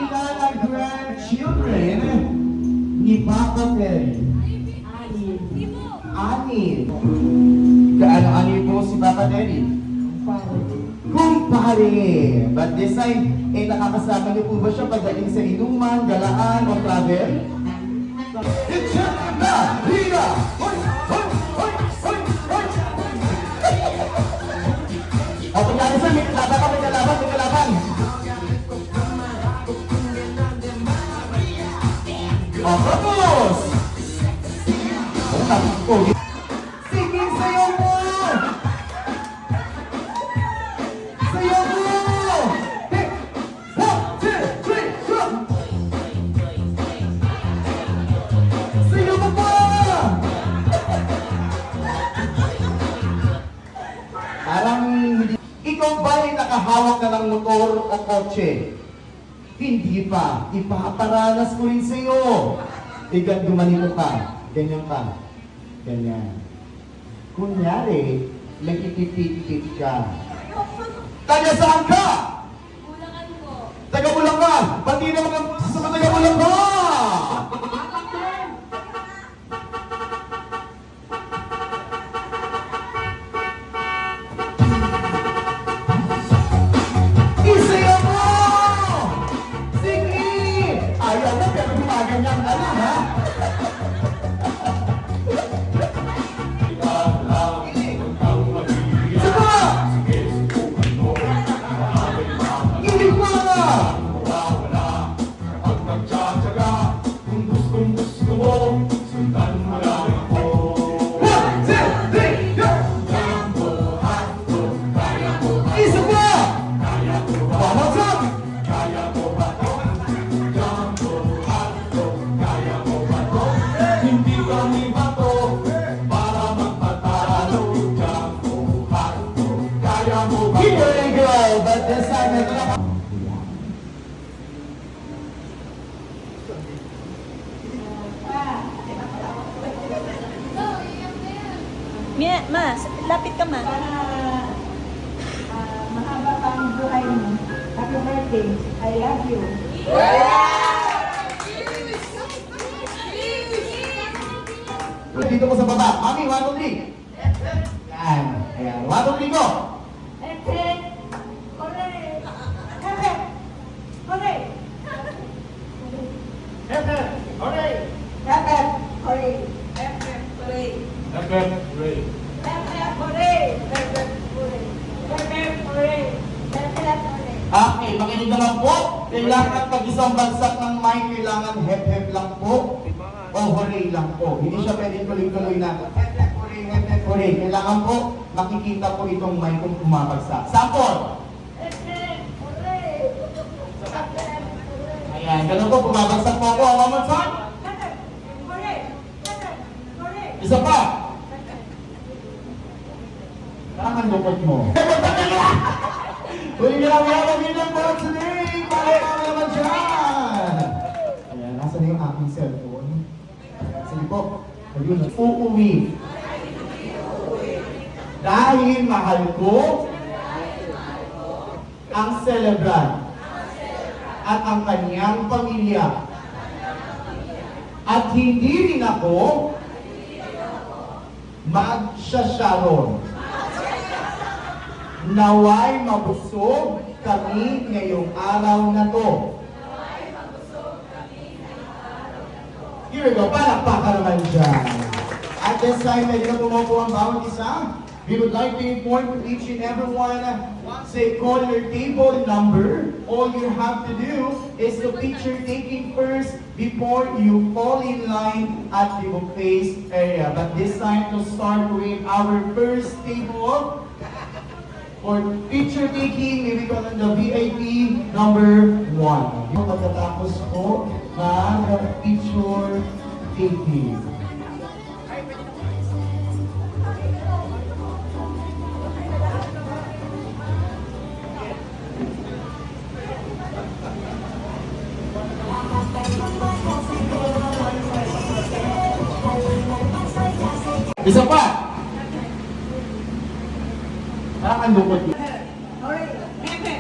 ilan ang grandchildren ni Papa Terry? Anim. Kaano-ano po si Papa Terry? Kumpare. But this time, nakakasama niyo po ba siya pagdating sa inuman, galaan, o travel? It's na! Rina! Hoy! Hoy! Hoy! Hoy! Hoy! O, pagkakita sa may kalaban ka, may kalaban, may kalaban. O, tapos! O, tapos po. Sige, sayo mo! Sayo mo! Hey! 1, 2, 3, go! Sayo mo pa! Parang ikaw ba ay nakahawak na ng motor o kotse? Hindi pa. Ipaparanas ko rin sa'yo. Ikaw gumanito ka. Ganyan ka. Ganyan. Kunyari, nagtitipit ka. Taga saan ka? Bulacan po. Taga Bulacan. Pati na mga sa taga Bulacan. Isayaw mo! Sige! Ayaw mo pero gumaganyan ka na, ha? Isa pa! Hindi pa! One, two, three, go! Isa pa! One more time! Hindi kami bato para magpatalo. Kaya mo ba? Here we go! But this time, ito na. Mia, ma, lapit ka ma. Mahaba pa ang buhay mo. Happy birthday. I love you. Dito ko sa baba. Mami, 1, 2, 3. Yan. Ayan. 1, 2, 3, go! Epe, hooray! Epe, hooray! Hepe, hooray! Epe, hooray! Hepe, hooray! Epe, hooray! Epe, hooray! Epe, hooray! Epe, hooray! Okay, makinig naman po. Kailangan pag isang bagsak ng mic, kailangan hep-hep lang po. O hooray lang po. Hindi siya pwedeng tuloy-tuloy na hep-hep, hooray, hep-hep, hooray. Kailangan po makikita po itong mic kung bumabagsak. Sample! Epe, hooray! Epe, hooray! Ayan, ganun po, bumabagsak po ako. One more time. Epe, hooray! Epe, hooray! Isa pa. Nakakalupot mo. Huli nyo lang yan, magandang po today. Para naman dyan. Ayan, nasa na yung aking cellphone. Sige po. Ayun, uuwi. Dahil mahal ko ang celebrant at ang kanyang pamilya. At hindi rin ako magsasyaron. Naway mabusog kami ngayong araw na to. Here we go, palakpakan naman dyan. At this time, medyo na pumupo ang bawat isa. We would like to inform each and everyone, once they call your table number, all you have to do is the picture taking first before you fall in line at the buffet area. But this time, to start with our first table, for picture taking, may we call on the VIP number 1. Pagkatapos po ng picture taking. Isa pa! Nakakandukot yun. Hooray! Epe,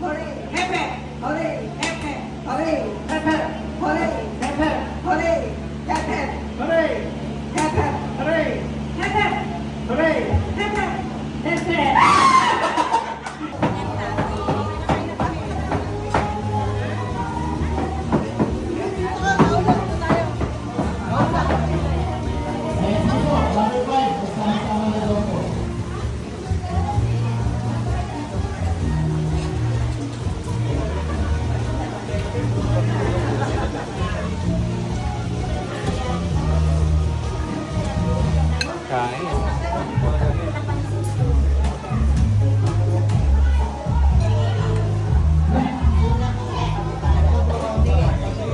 hooray! Epe, hooray! Epe, Hooray! Pepper! Hooray! Pepper! Hooray! Pepper! Hooray! Pepper! Hooray! Pepper! Hooray! Pepper! Pepper! Ayan po, number 5, kasama-sama na daw po.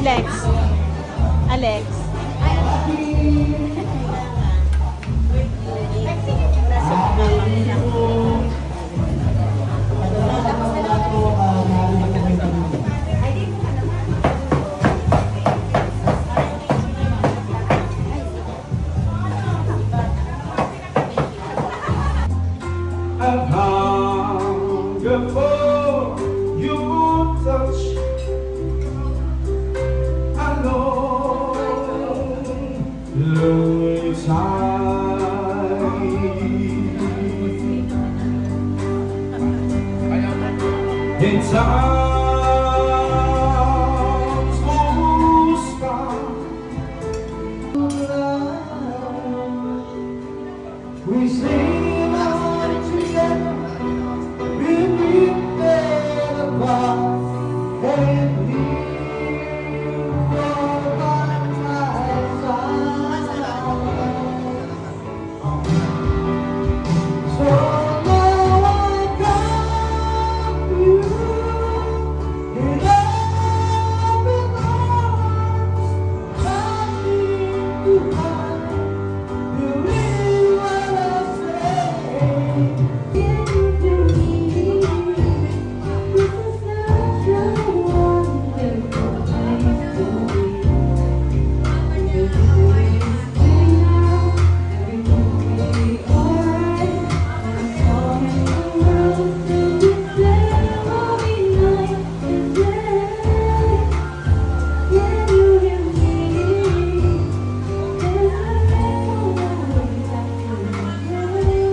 Alex. Alex. I've hungered for your touch. I know lonely time. In times most far, we sing out together, beneath the above, and you are by my side. So now I got you in open arms, nothing to hide. Believe what I say. Can you do me? This is such a wonderful place to be. Everything is clear now, everything will be alright. I'm calling the world to declare every night and day. Can you hear me? There's a rainbow always after the rain.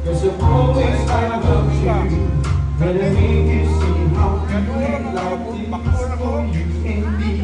Cause I've always thought about you, but I make you see how good love is for you and me.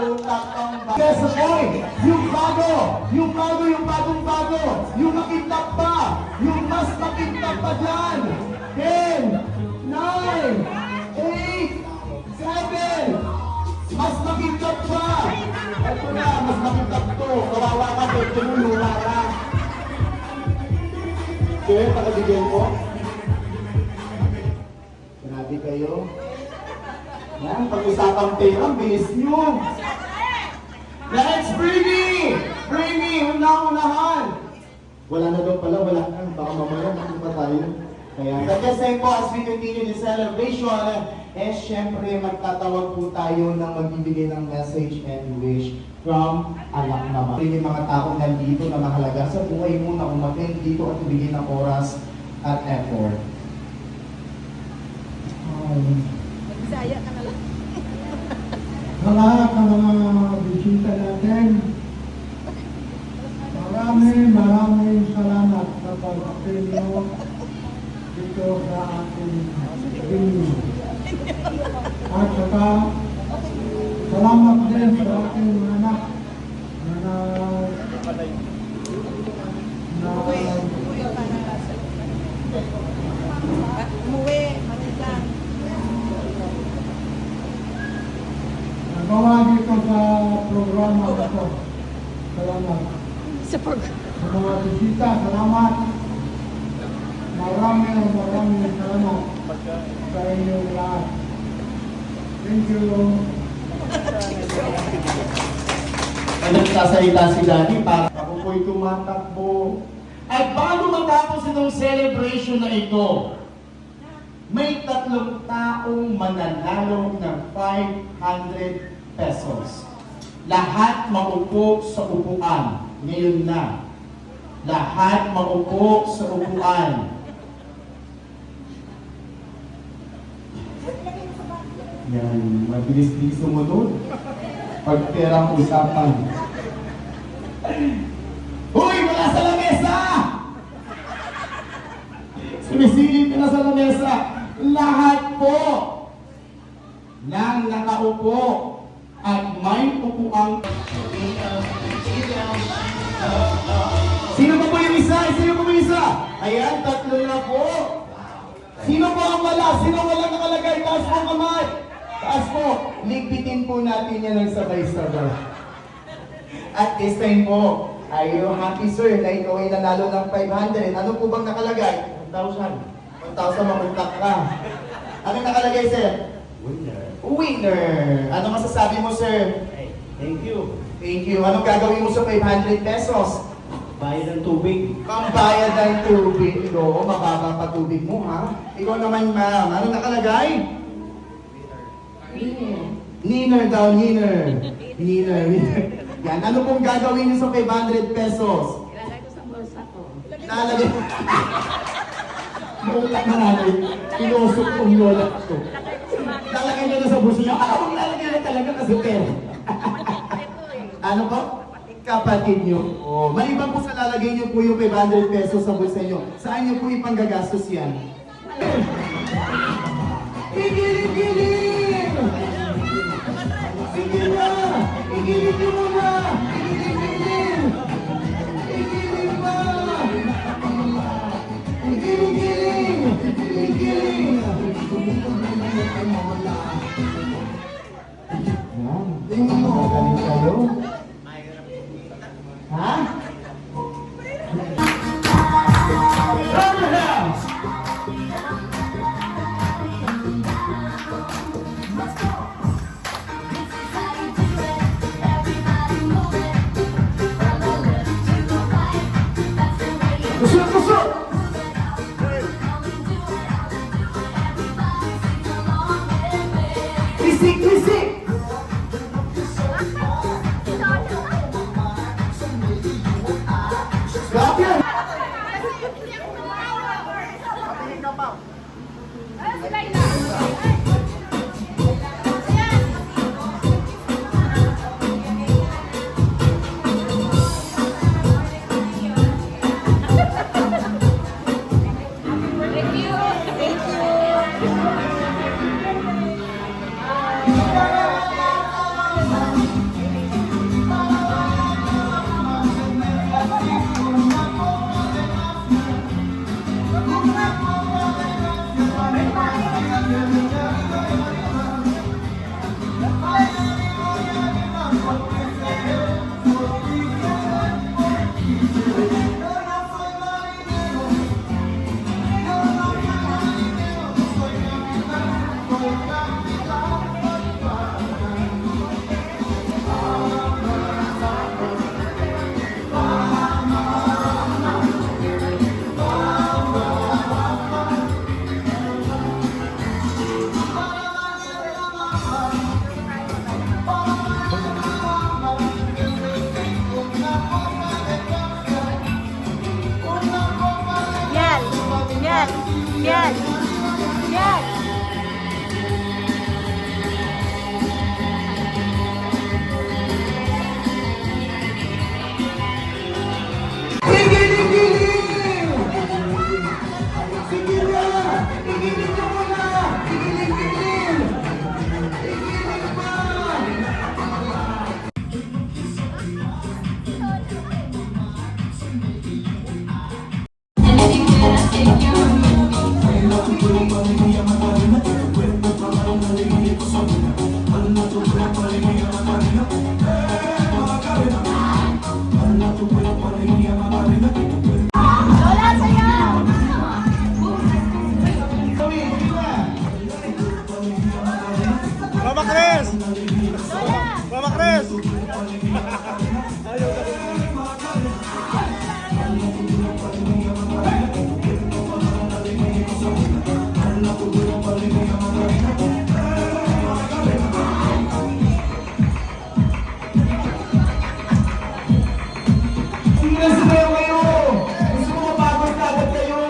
utak ang bago. Yes, boy! Yung bagong bago! Yung makintab pa! Yung mas makintab pa dyan! 10, 9, 8, 7, mas makintab pa! Ito na, mas makintab to. Kawawa ka, pwede mo luma ka. Sir, pakabigyan ko. Grabe kayo. Yan, pag-usapang pera, bilis nyo. Let's Britney! Britney, unang-unahan. Wala na daw pala, wala na. Baka mamaya, bakit pa tayo? Kaya, but the same po, as we continue the celebration, syempre, magtatawag po tayo ng magbibigay ng message and wish from anak naman. Yung mga taong nandito na mahalaga sa buhay mo na umatin dito at ibigay ng oras at effort. Bisaya ka na lang. Sa lahat ng mga bisita natin, maraming salamat sa pag-atin nyo dito sa ating venue. At saka, salamat din sa ating anak na Umuwi, manilang. nagawa dito sa programa na ito. Salamat. Sa program. Sa mga bisita, salamat. Maraming salamat sa inyong lahat. Thank you. Ano nagsasalita si Daddy para ako po'y tumatakbo. At bago matapos itong celebration na ito, may 3 taong mananalo ng 500 pesos. Lahat maupo sa upuan. Ngayon na. Lahat maupo sa upuan. Yan, mabilis-bilis sumunod. Pag perang usapan. Uy, wala sa lamesa! Sumisilip ka na sa lamesa. Lahat po nang nakaupo at may upuang. Sino pa po yung isa? Sino pa po yung isa? Ayan, 3 na po. Sino po ang wala? Sino walang nakalagay? Taas po kamay. Taas po. Ligpitin po natin yan ng sabay-sabay. At this time po, are you happy sir na ikaw ay nanalo ng 500? Ano po bang nakalagay? 1,000. 1,000 mamuntak ka. Ano nakalagay sir? Winner. Winner! Ano masasabi mo sir? Hey, thank you. Thank you. Anong gagawin mo sa 500 pesos? Bayad ng tubig. Pambayad ng tubig. Oo, mababa pa tubig mo ha. Ikaw naman ma'am. Ano nakalagay? Niner daw, niner. Niner. Yan. Ano pong gagawin niyo sa 500 pesos? Ilalagay ko sa bulsa ko. Nalagay. Lola na nanay. Pinusok kong lola ko. Lalagay niyo na sa bulsa niyo. Ako lalagay na talaga kasi pera. Ano po? Kapatid niyo. Oh, maliban po sa lalagay niyo po yung 500 pesos sa bulsa niyo. Saan niyo po ipanggagastos yan? Igiling-giling! Sige na! Igiling niyo muna! Igiling-giling! Igiling na! Igiling-giling! Igiling-giling! Yan. Magaling kayo. Ha? Turn your hands! Kusot, kusot! Kisik, kisik! Stop yan! Thank you. Thank you. Miel! Miel! Miel! Miel! Igiling-giling! Sige na! Igiling nyo muna! Igiling-giling! Igiling pa! Mama Chris! Mama Chris! Sige na, sumayaw kayo! Gusto mo mapagod na agad kayo!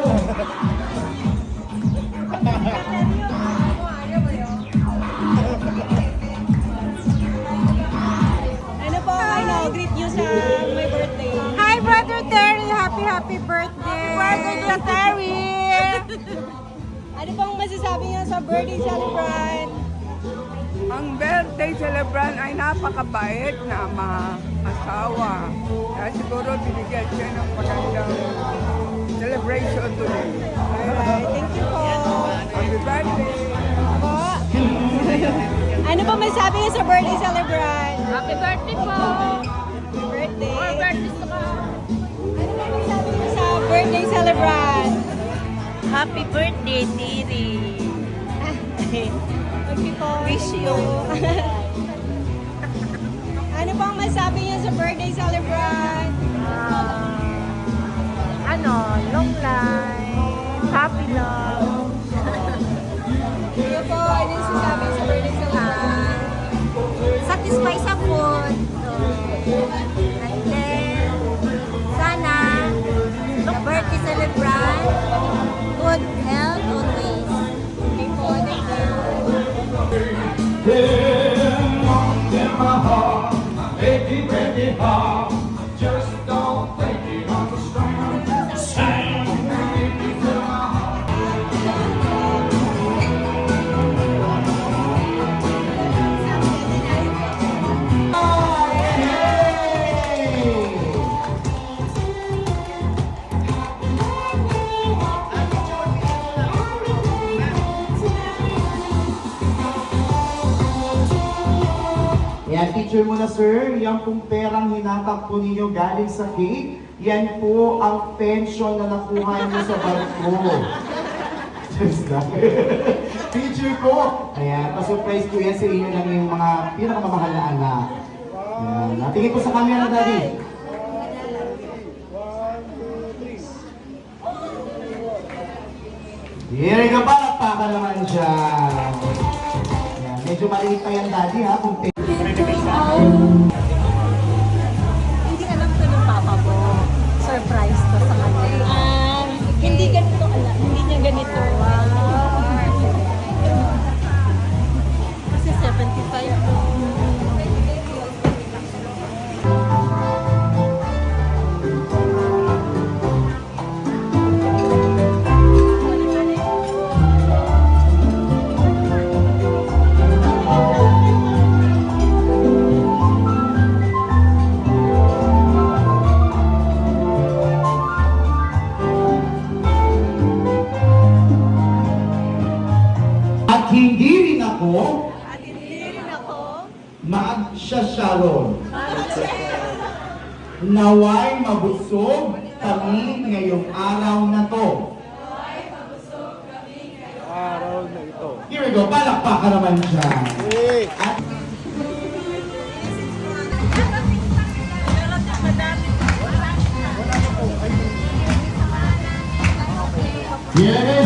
Ano po, greet you sa my birthday. Hi, Brother Terry! Happy birthday! Happy birthday, Terry! Ano pong masasabi niyo sa birthday celebrant? Ang birthday celebrant ay napakabait na asawa. Kaya siguro binigyan siya ng magandang celebration today. Alright, thank you po. Happy birthday! Po. Ano pong masasabi niyo sa birthday celebrant? Happy birthday po! Happy birthday. More birthdays to come! Ano pong masasabi niyo sa birthday celebrant? Happy birthday, Tiri. Okay po. Wish you. Ano pong masasabi niyo sa birthday celebrant? Long life, happy love. Ano po, ano yung sasabi sa birthday celebrant? Satisfy sa food. And then, sana, the birthday celebrant, good health always. Okay po, thank you. In my heart, make it ready hard. Just don't think it on the strand. Sing, make it to my heart. Yan, teacher muna sir, yan pong perang hinatak po ninyo galing sa cake, yan po ang pension na nakuha niyo sa barko. Just lang. Teacher ko, ayan, pa-surprise ko yan sa inyo ng yung mga pinakamamahal na anak. Ayan, natingin po sa camera, daddy. Here ka pa, nakpaka naman dyan. Ayan, medyo maliit pa yan, daddy, ha, kung Hindi alam ko ng papa mo. Surprise to sa kanya. Hindi ganito alam. Hindi niya ganito. Kasi 75 po. At hindi rin ako Ako, magsasyaron. Naway mabusog kami ngayong araw na to. Araw na ito. Here we go. Palakpakan naman dyan. Hey. At Yay!